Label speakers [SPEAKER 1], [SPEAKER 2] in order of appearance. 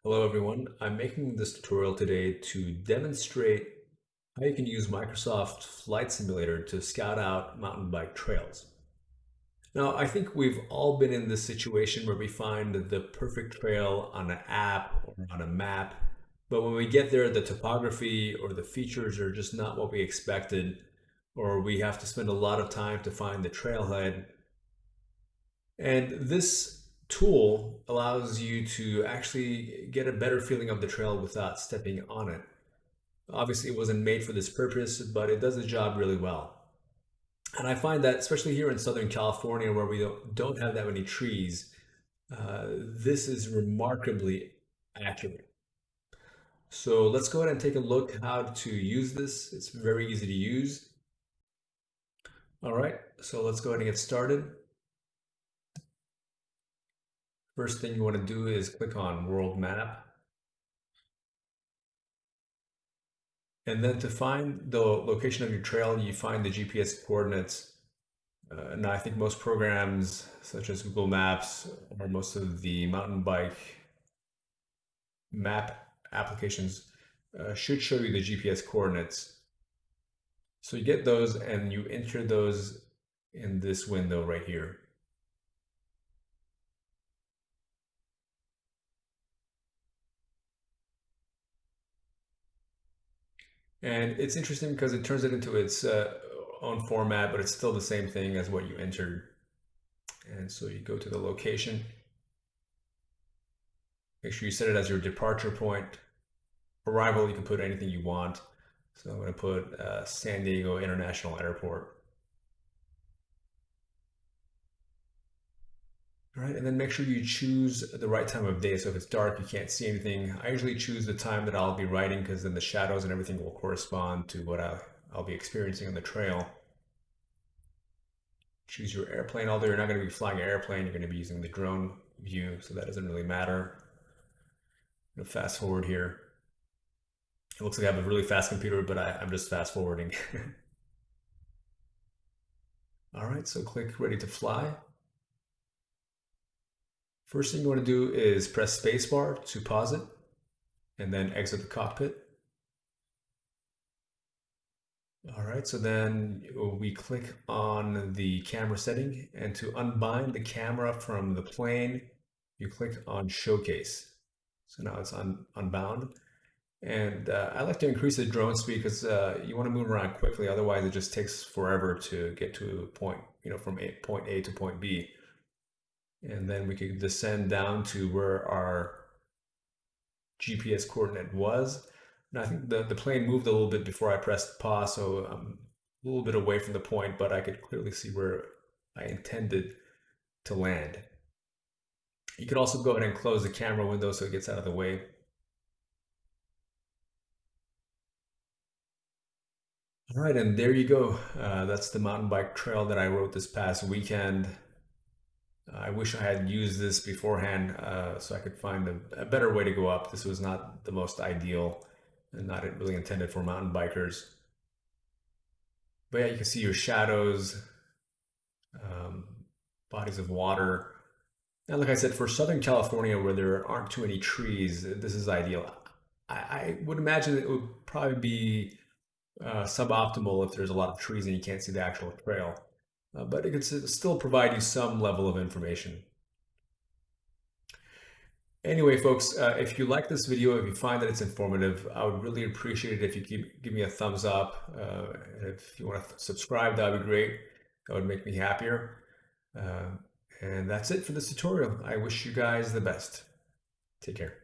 [SPEAKER 1] Hello everyone, I'm making this tutorial today to demonstrate how you can use Microsoft Flight Simulator to scout out mountain bike trails. Now, I think we've all been in this situation where we find the perfect trail on an app or on a map, but when we get there, the topography or the features are just not what we expected, or we have to spend a lot of time to find the trailhead. And this tool allows you to actually get a better feeling of the trail without stepping on it. Obviously, it wasn't made for this purpose, but it does the job really well. And I find that, especially here in Southern California, where we don't have that many trees, this is remarkably accurate. So let's go ahead and take a look how to use this. It's very easy to use. All right, so let's go ahead and get started. First thing you want to do is click on World Map. And then to find the location of your trail, you find the GPS coordinates. And I think most programs, such as Google Maps or most of the mountain bike map applications, should show you the GPS coordinates. So you get those and you enter those in this window right here. And it's interesting because it turns it into its own format, but it's still the same thing as what you entered. And so you go to the location. Make sure you set it as your departure point. Arrival, you can put anything you want. So I'm going to put San Diego International Airport. All right, and then make sure you choose the right time of day. So if it's dark, you can't see anything. I usually choose the time that I'll be riding because then the shadows and everything will correspond to what I'll be experiencing on the trail. Choose your airplane, although you're not going to be flying an airplane, you're going to be using the drone view, so that doesn't really matter. I'm going to fast forward here. It looks like I have a really fast computer, but I'm just fast forwarding. All right, so click ready to fly. First thing you want to do is press spacebar to pause it and then exit the cockpit. All right, so then we click on the camera setting, and to unbind the camera from the plane, you click on showcase. So now it's unbound. And I like to increase the drone speed because you want to move around quickly. Otherwise, it just takes forever to get to a point, from point A to point B. And then we could descend down to where our GPS coordinate was. And I think the plane moved a little bit before I pressed pause, so I'm a little bit away from the point, but I could clearly see where I intended to land. You could also go ahead and close the camera window so it gets out of the way. All right, and there you go. That's the mountain bike trail that I rode this past weekend. I wish I had used this beforehand so I could find a better way to go up. This was not the most ideal and not really intended for mountain bikers. But yeah, you can see your shadows, um, bodies of water. And like I said, for Southern California where there aren't too many trees, this is ideal. I would imagine it would probably be suboptimal if there's a lot of trees and you can't see the actual trail. But it could still provide you some level of information. Anyway, folks, if you like this video, if you find that it's informative, I would really appreciate it if you give me a thumbs up. If you want to subscribe, that would be great. That would make me happier. Uh, and that's it for this tutorial. I wish you guys the best. Take care.